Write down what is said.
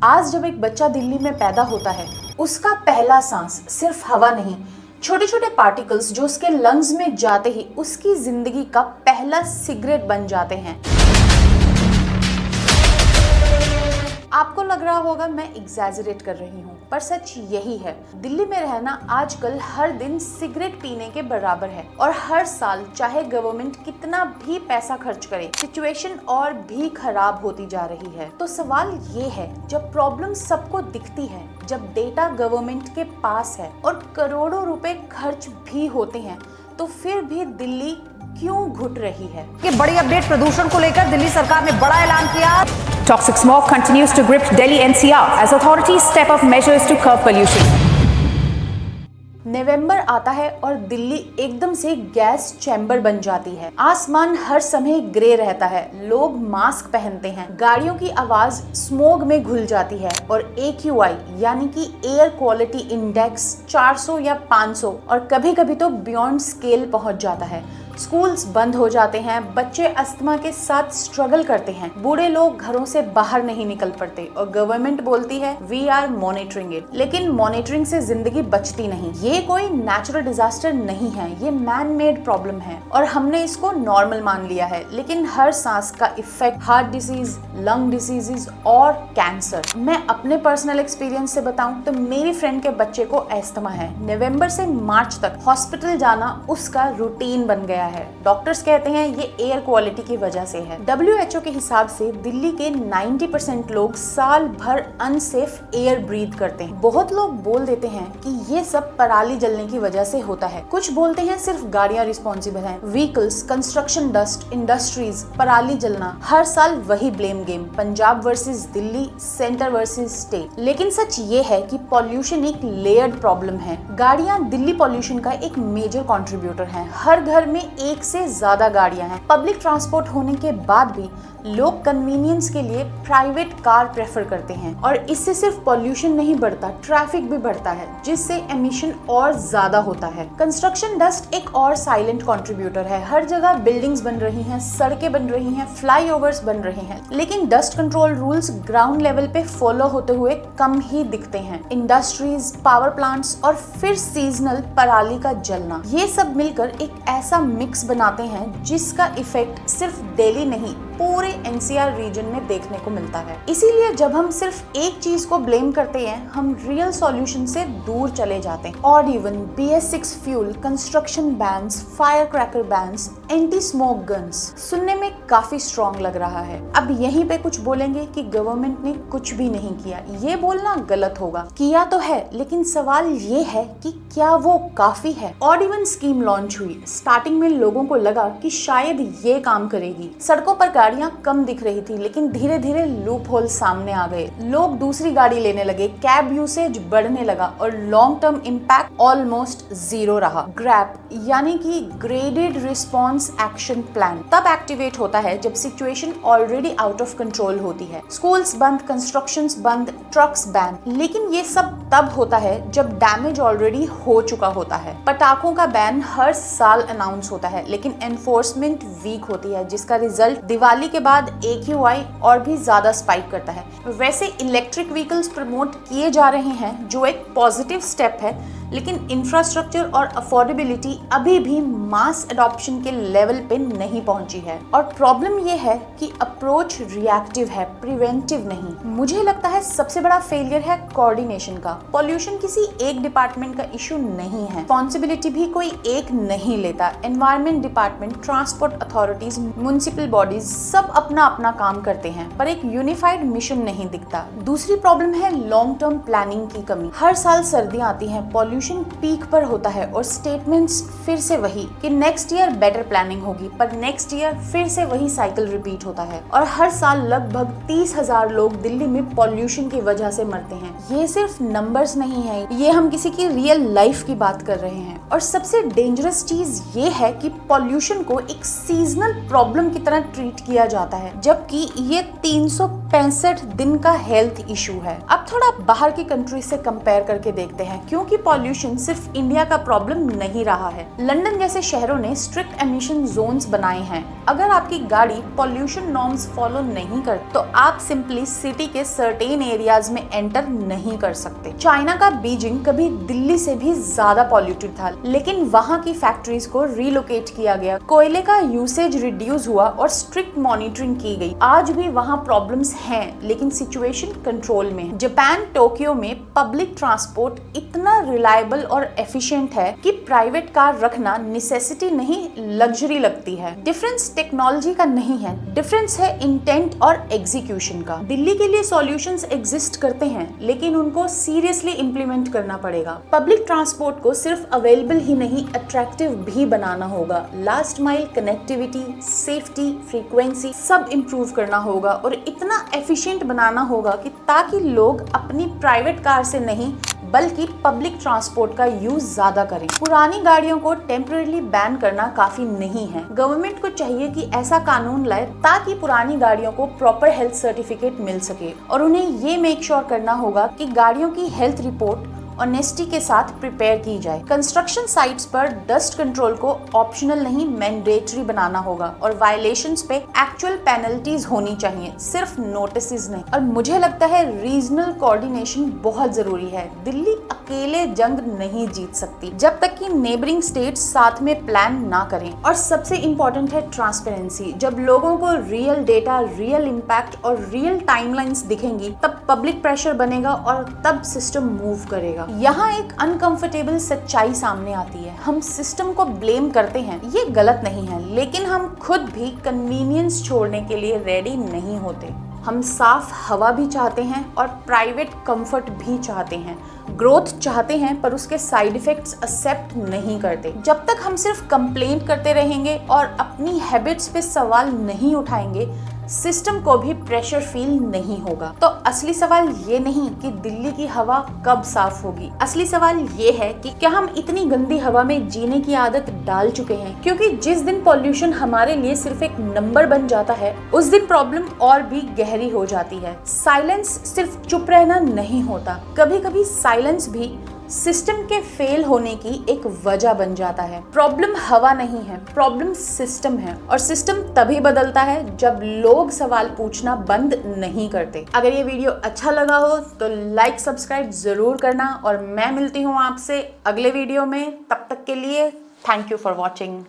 आज जब एक बच्चा दिल्ली में पैदा होता है, उसका पहला सांस सिर्फ हवा नहीं, छोटे छोटे पार्टिकल्स जो उसके लंग्स में जाते ही उसकी जिंदगी का पहला सिगरेट बन जाते हैं। आपको लग रहा होगा मैं एग्जैजरेट कर रही हूँ, पर सच यही है। दिल्ली में रहना आजकल हर दिन सिगरेट पीने के बराबर है और हर साल चाहे गवर्नमेंट कितना भी पैसा खर्च करे, सिचुएशन और भी खराब होती जा रही है। तो सवाल ये है, जब प्रॉब्लम सबको दिखती है, जब डेटा गवर्नमेंट के पास है और करोड़ों रुपए खर्च भी होते हैं, तो फिर भी दिल्ली क्यों घुट रही है? ये बड़ी अपडेट प्रदूषण को लेकर दिल्ली सरकार ने बड़ा ऐलान किया। Toxic smog continues to grip Delhi NCR as authorities step up measures to curb pollution. नवंबर आता है और दिल्ली एकदम से गैस चैम्बर बन जाती है। आसमान हर समय ग्रे रहता है, लोग मास्क पहनते हैं, गाड़ियों की आवाज स्मोग में घुल जाती है और AQI यानी कि एयर क्वालिटी इंडेक्स 400 या 500 और कभी कभी तो बियॉन्ड स्केल पहुंच जाता है। स्कूल्स बंद हो जाते हैं, बच्चे अस्थमा के साथ स्ट्रगल करते हैं, बूढ़े लोग घरों से बाहर नहीं निकल पड़ते और गवर्नमेंट बोलती है वी आर मॉनिटरिंग इट। लेकिन मॉनिटरिंग से जिंदगी बचती नहीं। ये कोई नेचुरल डिजास्टर नहीं है, ये मैन मेड प्रॉब्लम है और हमने इसको नॉर्मल मान लिया है। लेकिन हर सांस का effect heart disease, lung diseases और कैंसर। मैं अपने पर्सनल एक्सपीरियंस से बताऊं तो मेरी फ्रेंड के बच्चे को अस्थमा है। नवंबर से मार्च तक हॉस्पिटल जाना उसका रूटीन बन गया है। डॉक्टर्स कहते हैं ये एयर क्वालिटी की वजह से है। WHO के हिसाब से दिल्ली के 90% लोग साल भर अनसेफ एयर ब्रीथ करते हैं। बहुत लोग बोल देते हैं कि ये सब पराली जलने की वजह से होता है, कुछ बोलते हैं सिर्फ गाड़ियां रिस्पॉन्सिबल हैं। व्हीकल्स, कंस्ट्रक्शन डस्ट, इंडस्ट्रीज, पराली जलना, हर साल वही blame game, Punjab versus Delhi, centre versus state. लेकिन सच ये है कि पॉल्यूशन एक लेयर्ड प्रॉब्लम है। गाड़ियां दिल्ली पॉल्यूशन का एक मेजर कंट्रीब्यूटर हैं। हर घर में एक से ज्यादा गाड़ियां हैं। पब्लिक ट्रांसपोर्ट होने के बाद भी लोग कन्वीनियंस के लिए प्राइवेट कार प्रेफर करते हैं और इससे सिर्फ पॉल्यूशन नहीं बढ़ता, ट्रैफिक भी बढ़ता है, जिससे एमिशन और ज्यादा होता है। कंस्ट्रक्शन डस्ट एक और साइलेंट कंट्रीब्यूटर है। हर जगह बिल्डिंग्स बन रही हैं, सड़कें बन रही हैं, फ्लाईओवर्स बन रहे हैं, लेकिन dust control rules ground level पे फॉलो होते हुए कम ही दिखते हैं। इंडस्ट्रीज, पावर प्लांट्स और फिर सीजनल पराली का जलना, ये सब मिलकर एक ऐसा मिक्स बनाते हैं जिसका इफेक्ट सिर्फ दिल्ली नहीं, पूरे NCR रीजन में देखने को मिलता है। इसीलिए जब हम सिर्फ एक चीज को ब्लेम करते हैं, हम रियल सॉल्यूशन से दूर चले जाते हैं। और even BS6 fuel, construction bans, fire cracker bans, anti smoke guns सुनने में काफी स्ट्रॉन्ग लग रहा है। अब यहीं पे कुछ बोलेंगे कि गवर्नमेंट ने कुछ भी नहीं किया, ये बोलना गलत होगा। किया तो है, लेकिन सवाल ये है कि क्या वो काफी है? और इवन स्कीम लॉन्च हुई। स्टार्टिंग में लोगों को लगा कि शायद ये काम करेगी। सड़कों पर गाड़ियां कम दिख रही थी, लेकिन धीरे धीरे लूप होल सामने आ गए। लोग दूसरी गाड़ी लेने लगे, कैब यूसेज बढ़ने लगा और long term impact almost zero रहा। ग्रैप यानी कि ग्रेडेड रिस्पॉन्स एक्शन प्लान तब एक्टिवेट होता है जब situation already out of control होती है। स्कूल्स बंद, कंस्ट्रक्शंस बंद, ट्रक्स बैन। लेकिन ये सब तब होता है जब डैमेज ऑलरेडी हो चुका होता है। पटाखों का बैन हर साल अनाउंस होता है, लेकिन एनफोर्समेंट वीक होती है, जिसका रिजल्ट दिवाली के बाद AQI और भी ज्यादा स्पाइक करता है। वैसे इलेक्ट्रिक व्हीकल्स प्रमोट किए जा रहे हैं, जो एक पॉजिटिव स्टेप है, लेकिन इंफ्रास्ट्रक्चर और अफोर्डेबिलिटी अभी भी मास एडॉप्शन के लेवल पे नहीं पहुंची है। और प्रॉब्लम ये है कि अप्रोच रिएक्टिव है, प्रिवेंटिव नहीं। मुझे लगता है सबसे बड़ा फेलियर है कोऑर्डिनेशन का। पॉल्यूशन किसी एक डिपार्टमेंट का इशू नहीं है, रिस्पॉन्सिबिलिटी भी कोई एक नहीं लेता। Environment department, transport authorities, municipal bodies सब अपना अपना काम करते हैं, पर एक यूनिफाइड मिशन नहीं दिखता। दूसरी प्रॉब्लम है लॉन्ग टर्म प्लानिंग की कमी। हर साल सर्दियां आती हैं, पॉल्यूशन पीक पर होता है और स्टेटमेंट्स फिर से वही कि नेक्स्ट ईयर बेटर प्लानिंग होगी, पर नेक्स्ट ईयर फिर से वही साइकिल रिपीट होता है और हर साल लगभग 30,000 लोग दिल्ली में पॉल्यूशन की वजह से मरते हैं। ये सिर्फ नंबर्स नहीं है, ये हम किसी की रियल लाइफ की बात कर रहे हैं। और सबसे डेंजरस चीज ये है कि पॉल्यूशन को एक सीजनल प्रॉब्लम की तरह ट्रीट किया किया जाता है, जबकि ये 365 दिन का हेल्थ इशू है। अब थोड़ा बाहर की कंट्री से कंपेयर करके देखते हैं, क्योंकि पॉल्यूशन सिर्फ इंडिया का प्रॉब्लम नहीं रहा है। लंदन जैसे शहरों ने स्ट्रिक्ट एमिशन जोन्स बनाए हैं। अगर आपकी गाड़ी पॉल्यूशन नॉर्म्स फॉलो नहीं कर तो आप सिंपली सिटी के सर्टेन एरियाज में एंटर नहीं कर सकते। चाइना का बीजिंग कभी दिल्ली से भी ज्यादा पॉल्यूटेड था, लेकिन वहाँ की फैक्ट्रीज को रिलोकेट किया गया, कोयले का यूसेज रिड्यूस हुआ और स्ट्रिक्ट मॉनिटरिंग की गई। आज भी वहाँ प्रॉब्लम्स हैं, लेकिन सिचुएशन कंट्रोल में है। जापान टोक्यो में पब्लिक ट्रांसपोर्ट इतना रिलायबल और एफिशिएंट है कि प्राइवेट कार रखना नेसेसिटी नहीं, लग्जरी लगती है। डिफरेंस टेक्नोलॉजी का नहीं है, डिफरेंस है इंटेंट और एग्जीक्यूशन का। दिल्ली के लिए सॉल्यूशंस एग्जिस्ट करते हैं, लेकिन उनको सीरियसली इंप्लीमेंट करना पड़ेगा। पब्लिक ट्रांसपोर्ट को सिर्फ अवेलेबल ही नहीं, अट्रैक्टिव भी बनाना होगा। Last mile connectivity, safety, frequency सब इम्प्रूव करना होगा और इतना एफिशिएंट बनाना होगा कि ताकि लोग अपनी प्राइवेट कार से नहीं बल्कि पब्लिक ट्रांसपोर्ट का यूज ज्यादा करें। पुरानी गाड़ियों को टेम्परेरी बैन करना काफी नहीं है। गवर्नमेंट को चाहिए कि ऐसा कानून लाए ताकि पुरानी गाड़ियों को प्रॉपर हेल्थ सर्टिफिकेट मिल सके, और उन्हें ये मेक श्योर करना होगा कि गाड़ियों की हेल्थ रिपोर्ट ऑनेस्टी के साथ प्रिपेयर की जाए। कंस्ट्रक्शन साइट्स पर डस्ट कंट्रोल को ऑप्शनल नहीं, मैंडेटरी बनाना होगा, और वायलेशंस पे एक्चुअल पेनल्टीज होनी चाहिए, सिर्फ नोटिसेस नहीं। और मुझे लगता है रीजनल कोऑर्डिनेशन बहुत जरूरी है। दिल्ली अकेले जंग नहीं जीत सकती जब तक कि नेबरिंग स्टेट्स साथ में प्लान ना करें। और सबसे इम्पोर्टेंट है ट्रांसपेरेंसी। जब लोगों को रियल डेटा, रियल इम्पैक्ट और रियल टाइमलाइंस दिखेंगी, तब पब्लिक प्रेशर बनेगा और तब सिस्टम मूव करेगा। यहाँ एक अनकंफर्टेबल सच्चाई सामने आती है। हम सिस्टम को ब्लेम करते हैं, ये गलत नहीं है, लेकिन हम खुद भी कन्वीनियंस छोड़ने के लिए रेडी नहीं होते। हम साफ हवा भी चाहते हैं और प्राइवेट कंफर्ट भी चाहते हैं, ग्रोथ चाहते हैं, पर उसके साइड इफेक्ट्स एक्सेप्ट नहीं करते। जब तक हम सिर्फ कंप्लेंट करते रहेंगे और अपनी हैबिट्स पे सवाल नहीं उठाएंगे, सिस्टम को भी प्रेशर फील नहीं होगा। तो असली सवाल ये नहीं कि दिल्ली की हवा कब साफ होगी, असली सवाल ये है कि क्या हम इतनी गंदी हवा में जीने की आदत डाल चुके हैं? क्योंकि जिस दिन पॉल्यूशन हमारे लिए सिर्फ एक नंबर बन जाता है, उस दिन प्रॉब्लम और भी गहरी हो जाती है। साइलेंस सिर्फ चुप रहना नहीं होता, कभी कभी साइलेंस भी सिस्टम के फेल होने की एक वजह बन जाता है। प्रॉब्लम हवा नहीं है, प्रॉब्लम सिस्टम है, और सिस्टम तभी बदलता है जब लोग सवाल पूछना बंद नहीं करते। अगर ये वीडियो अच्छा लगा हो तो लाइक सब्सक्राइब जरूर करना, और मैं मिलती हूँ आपसे अगले वीडियो में। तब तक के लिए थैंक यू फॉर वॉचिंग।